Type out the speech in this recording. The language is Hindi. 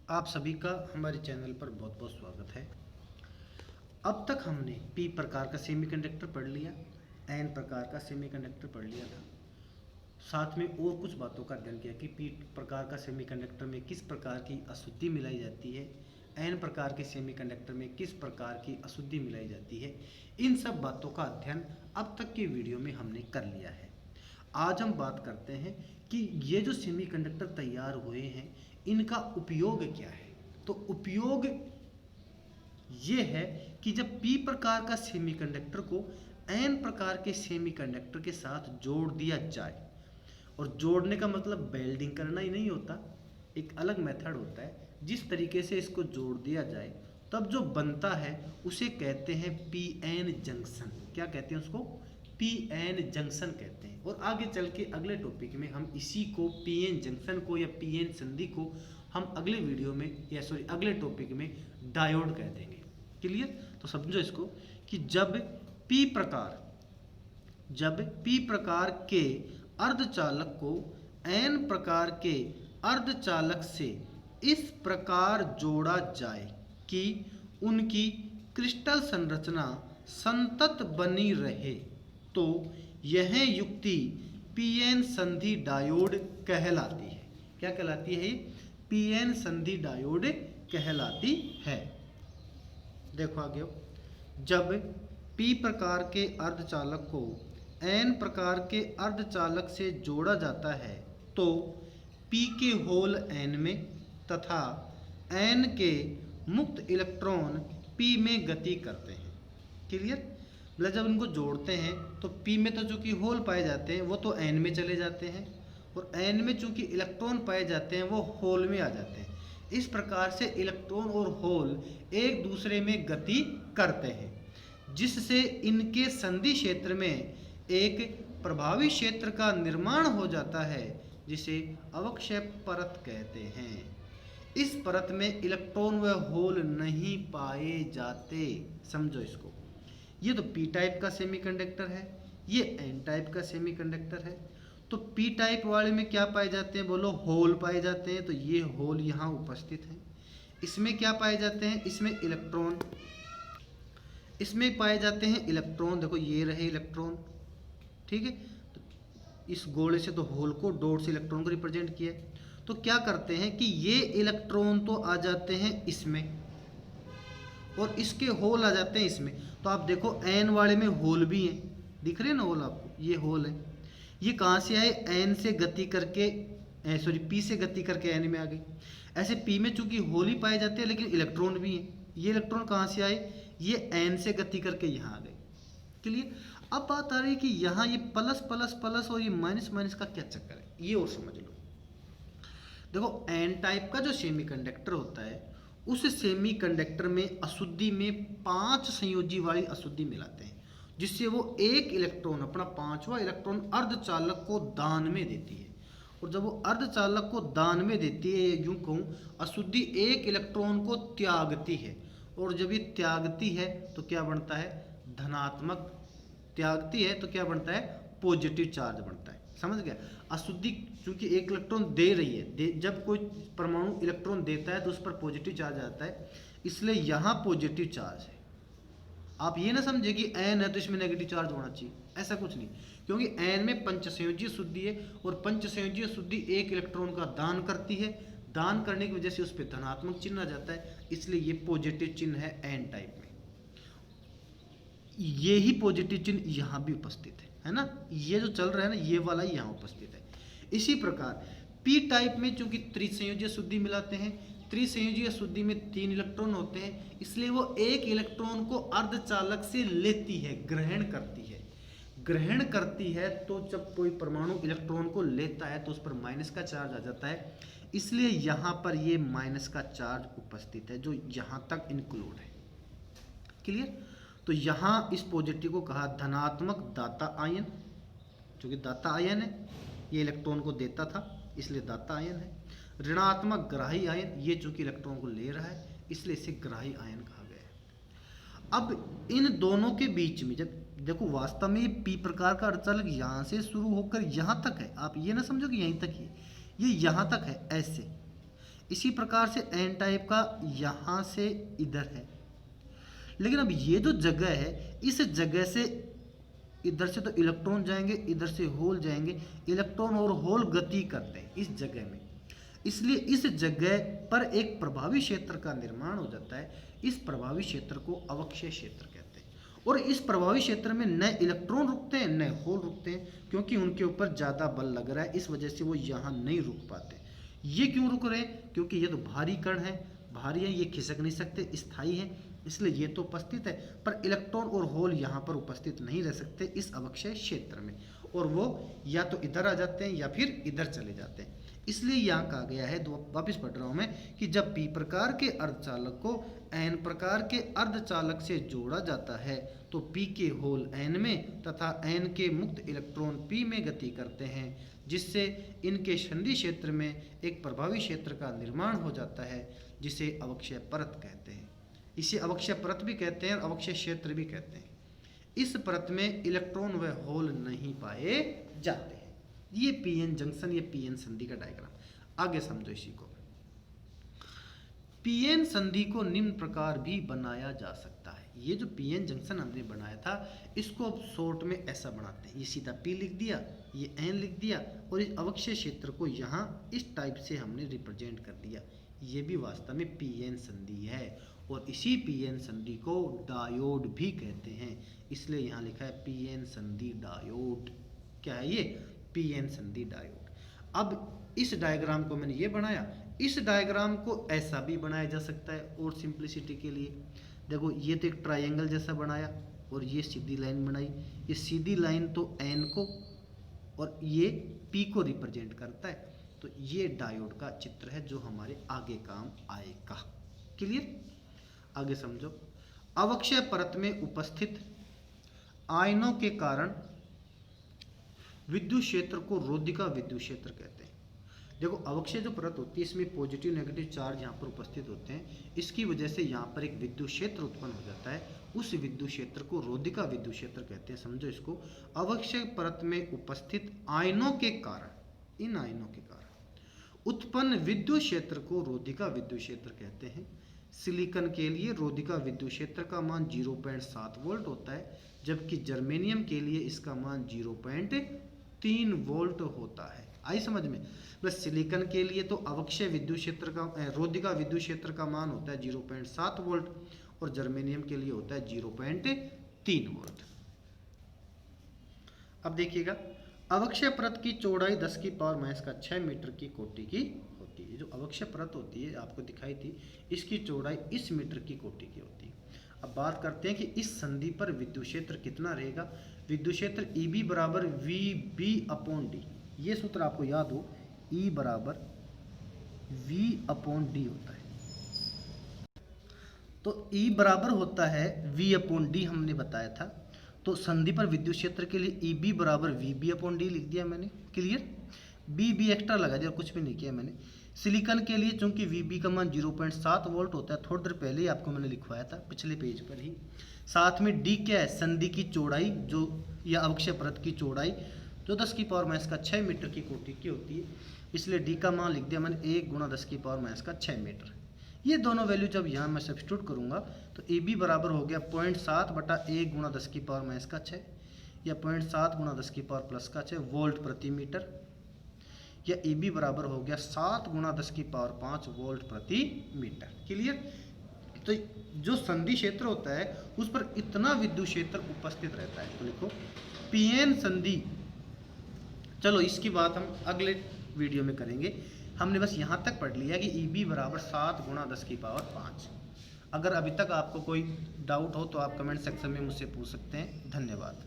आप सभी का हमारे चैनल पर बहुत बहुत स्वागत है। अब तक हमने पी प्रकार का सेमीकंडक्टर पढ़ लिया, एन प्रकार का सेमीकंडक्टर पढ़ लिया था। साथ में और कुछ बातों का अध्ययन किया कि पी प्रकार का सेमीकंडक्टर में किस प्रकार की अशुद्धि मिलाई जाती है, एन प्रकार के सेमीकंडक्टर में किस प्रकार की अशुद्धि मिलाई जाती है। इन सब बातों का अध्ययन अब तक के वीडियो में हमने कर लिया है। आज हम बात करते हैं कि ये जो सेमीकंडक्टर तैयार हुए हैं इनका उपयोग क्या है। तो उपयोग ये है कि जब पी प्रकार का सेमीकंडक्टर को एन प्रकार के सेमीकंडक्टर के साथ जोड़ दिया जाए, और जोड़ने का मतलब वेल्डिंग करना ही नहीं होता, एक अलग मेथड होता है। जिस तरीके से इसको जोड़ दिया जाए तब जो बनता है उसे कहते हैं पी एन जंक्शन। क्या कहते हैं उसको? पी एन जंक्शन कहते हैं। और आगे चल के अगले टॉपिक में हम इसी को पी एन जंक्शन को या पी एन संधि को हम अगले वीडियो में या अगले टॉपिक में डायोड कह देंगे। क्लियर? तो समझो इसको कि जब पी प्रकार के अर्धचालक को एन प्रकार के अर्धचालक से इस प्रकार जोड़ा जाए कि उनकी क्रिस्टल संरचना संतत बनी रहे, तो यह युक्ति पीएन संधि डायोड कहलाती है। क्या कहलाती है? पीएन संधि डायोड कहलाती है। देखो आगे, जब पी प्रकार के अर्धचालक को एन प्रकार के अर्धचालक से जोड़ा जाता है तो पी के होल एन में तथा एन के मुक्त इलेक्ट्रॉन पी में गति करते हैं। क्लियर? मतलब जब इनको जोड़ते हैं तो पी में तो चूंकि होल पाए जाते हैं वो तो एन में चले जाते हैं, और एन में चूंकि इलेक्ट्रॉन पाए जाते हैं वो होल में आ जाते हैं। इस प्रकार से इलेक्ट्रॉन और होल एक दूसरे में गति करते हैं, जिससे इनके संधि क्षेत्र में एक प्रभावी क्षेत्र का निर्माण हो जाता है, जिसे अवक्षेप परत कहते हैं। इस परत में इलेक्ट्रॉन व होल नहीं पाए जाते। समझो इसको। ये तो पी टाइप का सेमीकंडक्टर है, ये एन टाइप का सेमीकंडक्टर है। तो पी टाइप वाले में क्या पाए जाते हैं? बोलो, होल पाए जाते हैं। तो ये होल यहाँ उपस्थित हैं। इसमें क्या पाए जाते हैं? इसमें इलेक्ट्रॉन, इसमें पाए जाते हैं इलेक्ट्रॉन। देखो ये रहे इलेक्ट्रॉन, ठीक है। तो इस गोले से तो होल को, डॉट से इलेक्ट्रॉन को रिप्रेजेंट किया। तो क्या करते हैं कि ये इलेक्ट्रॉन तो आ जाते हैं इसमें और इसके होल आ जाते हैं इसमें। तो आप देखो एन वाले में होल भी हैं, दिख रहे हैं ना होल आपको? ये होल है। ये कहाँ से आए? एन से गति करके पी से गति करके एन में आ गई। ऐसे पी में चूंकि होल ही पाए जाते हैं लेकिन इलेक्ट्रॉन भी हैं। ये इलेक्ट्रॉन कहाँ से आए? ये एन से गति करके यहाँ आ गए। क्लियर? अब बात आ रही है कि यहाँ ये प्लस प्लस प्लस और ये माइनस माइनस का क्या चक्कर है, ये और समझ लो। देखो एन टाइप का जो सेमीकंडक्टर होता है उस सेमीकंडक्टर में अशुद्धि में 5 संयोजी वाली अशुद्धि मिलाते हैं, जिससे वो एक इलेक्ट्रॉन, अपना 5वां इलेक्ट्रॉन अर्धचालक को दान में देती है। और जब वो अर्धचालक को दान में देती है, यूं कहूँ, अशुद्धि एक इलेक्ट्रॉन को त्यागती है। और जब ये त्यागती है तो क्या बनता है? धनात्मक। त्यागती है तो क्या बनता है? पॉजिटिव चार्ज बनता है। समझ गया? अशुद्धि चूंकि एक इलेक्ट्रॉन दे रही है, जब कोई परमाणु इलेक्ट्रॉन देता है तो उस पर पॉजिटिव चार्ज आता है, इसलिए यहाँ पॉजिटिव चार्ज है। आप ये ना समझे कि एन है तो इसमें नेगेटिव चार्ज होना चाहिए, ऐसा कुछ नहीं। क्योंकि एन में पंचसंयोजीय शुद्धि है और पंचसंयोजीय शुद्धि एक इलेक्ट्रॉन का दान करती है। दान करने की वजह से उस पर धनात्मक चिन्ह आ जाता है, इसलिए ये पॉजिटिव चिन्ह है एन टाइप में। ये ही पॉजिटिव चिन्ह यहाँ भी उपस्थित है ना? ये जो चल रहा है ना, ये वाला यहाँ उपस्थित है। इसी प्रकार पी टाइप में चूंकि त्रिसंयोजीय शुद्धि मिलाते हैं, त्रिसंयोजीय शुद्धि में 3 इलेक्ट्रॉन होते हैं, इसलिए वो एक इलेक्ट्रॉन को अर्धचालक से लेती है, ग्रहण करती है। ग्रहण करती है तो जब कोई परमाणु इलेक्ट्रॉन को लेता है तो उस पर माइनस का चार्ज आ जाता है, इसलिए यहाँ पर ये माइनस का चार्ज उपस्थित है जो यहाँ तक इंक्लूड है। क्लियर? तो यहाँ इस पॉजिटिव को कहा धनात्मक दाता आयन, जो कि दाता आयन है, ये इलेक्ट्रॉन को देता था इसलिए दाता आयन है। ऋणात्मक ग्राही आयन, ये चूंकि इलेक्ट्रॉन को ले रहा है इसलिए इसे ग्राही आयन कहा गया है। अब इन दोनों के बीच में जब देखो, वास्तव में ये पी प्रकार का अर्धचालक यहाँ से शुरू होकर यहाँ तक है। आप ये ना समझो कि यहीं तक ही, ये यहाँ तक है ऐसे। इसी प्रकार से एन टाइप का यहाँ से इधर है, लेकिन अब ये जो जगह है इस जगह से इधर से तो इलेक्ट्रॉन जाएंगे, इधर से होल जाएंगे, इलेक्ट्रॉन और होल गति करते हैं इस जगह में, इसलिए इस जगह पर एक प्रभावी क्षेत्र का निर्माण हो जाता है। इस प्रभावी क्षेत्र को अवक्षय क्षेत्र कहते हैं, और इस प्रभावी क्षेत्र में नए इलेक्ट्रॉन रुकते हैं, नए होल रुकते हैं, क्योंकि उनके ऊपर ज़्यादा बल लग रहा है, इस वजह से वो यहाँ नहीं रुक पाते। ये क्यों रुक रहे हैं? क्योंकि ये तो भारी कण है, भारी है, ये खिसक नहीं सकते, स्थायी है, इसलिए ये तो उपस्थित है, पर इलेक्ट्रॉन और होल यहाँ पर उपस्थित नहीं रह सकते इस अवक्षय क्षेत्र में, और वो या तो इधर आ जाते हैं या फिर इधर चले जाते हैं। इसलिए यहाँ कहा गया है, वापिस पढ़ रहा हूँ मैं, कि जब p प्रकार के अर्धचालक को n प्रकार के अर्धचालक से जोड़ा जाता है तो p के होल n में तथा n के मुक्त इलेक्ट्रॉन p में गति करते हैं, जिससे इनके संधि क्षेत्र में एक प्रभावी क्षेत्र का निर्माण हो जाता है, जिसे अवक्षय परत कहते हैं। इसे अवक्षय परत भी कहते हैं और अवक्षय क्षेत्र भी कहते हैं। इस परत में इलेक्ट्रॉन व होल नहीं पाए जाते हैं। ये पीएन जंक्शन, ये पीएन संधि का डायग्राम। आगे समझो इसी को। पीएन संधि को निम्न प्रकार भी बनाया जा सकता है। ये जो पीएन जंक्शन हमने बनाया था, इसको अब शॉर्ट में ऐसा बनाते हैं, ये सीधा पी लिख दिया, ये एन लिख दिया, और इस अवक्षय क्षेत्र को यहाँ इस टाइप से हमने रिप्रेजेंट कर दिया। ये भी वास्तव में पीएन संधि है, और इसी पीएन संधि को डायोड भी कहते हैं, इसलिए यहाँ लिखा है पीएन संधि डायोड। क्या है ये? पीएन संधि डायोड। अब इस डायग्राम को मैंने ये बनाया, इस डायग्राम को ऐसा भी बनाया जा सकता है, और सिंप्लिसिटी के लिए देखो, ये तो एक ट्रायंगल जैसा बनाया और ये सीधी लाइन बनाई। ये सीधी लाइन तो एन को और ये पी को रिप्रेजेंट करता है, तो ये डायोड का चित्र है जो हमारे आगे काम आएगा। क्लियर? आगे समझो। अवक्षय परत में उपस्थित आयनों के कारण विद्युत क्षेत्र को रोधिका विद्युत क्षेत्र कहते हैं। देखो, अवक्षय जो परत होती है, इसमें पॉजिटिव नेगेटिव चार्ज यहाँ पर उपस्थित होते हैं, इसकी वजह से यहाँ पर एक विद्युत क्षेत्र उत्पन्न हो जाता है। उस विद्युत क्षेत्र को रोधिका विद्युत क्षेत्र कहते हैं। समझो इसको। अवक्षय परत में उपस्थित आयनों के कारण, इन आयनों के कारण उत्पन्न विद्युत क्षेत्र को रोधिका विद्युत क्षेत्र कहते हैं। सिलिकॉन के लिए रोधिका विद्युत क्षेत्र का मान 0.7 वोल्ट होता है, जबकि जर्मेनियम के लिए इसका मान 0.3 वोल्ट होता है। आई समझ में? बस सिलिकॉन के लिए तो अवक्षय विद्युत क्षेत्र का, रोधिका विद्युत क्षेत्र का मान होता है 0.7 वोल्ट, और जर्मेनियम के लिए होता है 0.3 वोल्ट। अब देखिएगा, अवक्षय परत की चौड़ाई 10⁻⁻6 मीटर की कोटि की होती है। जो अवक्षय परत होती है, आपको दिखाई थी, इसकी चौड़ाई इस मीटर की कोटि की होती है। अब बात करते हैं कि इस संधि पर विद्युत क्षेत्र कितना रहेगा। विद्युत क्षेत्र EB बराबर VB/D, ये सूत्र आपको याद हो, E बराबर V/D होता है। तो E बराबर होता है V/D, हमने बताया था। तो संधि पर विद्युत क्षेत्र के लिए EB बराबर VB/D लिख दिया मैंने। क्लियर? BB एक्स्ट्रा लगा दिया, कुछ भी नहीं किया मैंने। सिलिकॉन के लिए चूंकि VB का मान 0.7 वोल्ट होता है, थोड़ी देर पहले ही आपको मैंने लिखवाया था, पिछले पेज पर ही। साथ में D क्या है? संधि की चौड़ाई, जो या अवक्षय परत की चौड़ाई, जो 10⁻⁶ मीटर की कोटि की होती है, इसलिए D का मान लिख दिया मैंने 1 × 10⁻⁶ मीटर। ये दोनों वैल्यू जब यहाँ मैं सब्स्टिट्यूट करूँगा तो AB बराबर हो गया 0.7/1 × 10⁻⁶, या 0.7 × 10⁻⁻6 वोल्ट प्रति मीटर, या EB बराबर हो गया 7 × 10⁵ वोल्ट प्रति मीटर। क्लियर? तो जो संधि क्षेत्र होता है उस पर इतना विद्युत क्षेत्र उपस्थित रहता है। तो लिखो पीएन संधि। चलो, इसकी बात हम अगले वीडियो में करेंगे। हमने बस यहाँ तक पढ़ लिया कि EB बराबर 7 × 10⁵। अगर अभी तक आपको कोई डाउट हो तो आप कमेंट सेक्शन में मुझसे पूछ सकते हैं। धन्यवाद।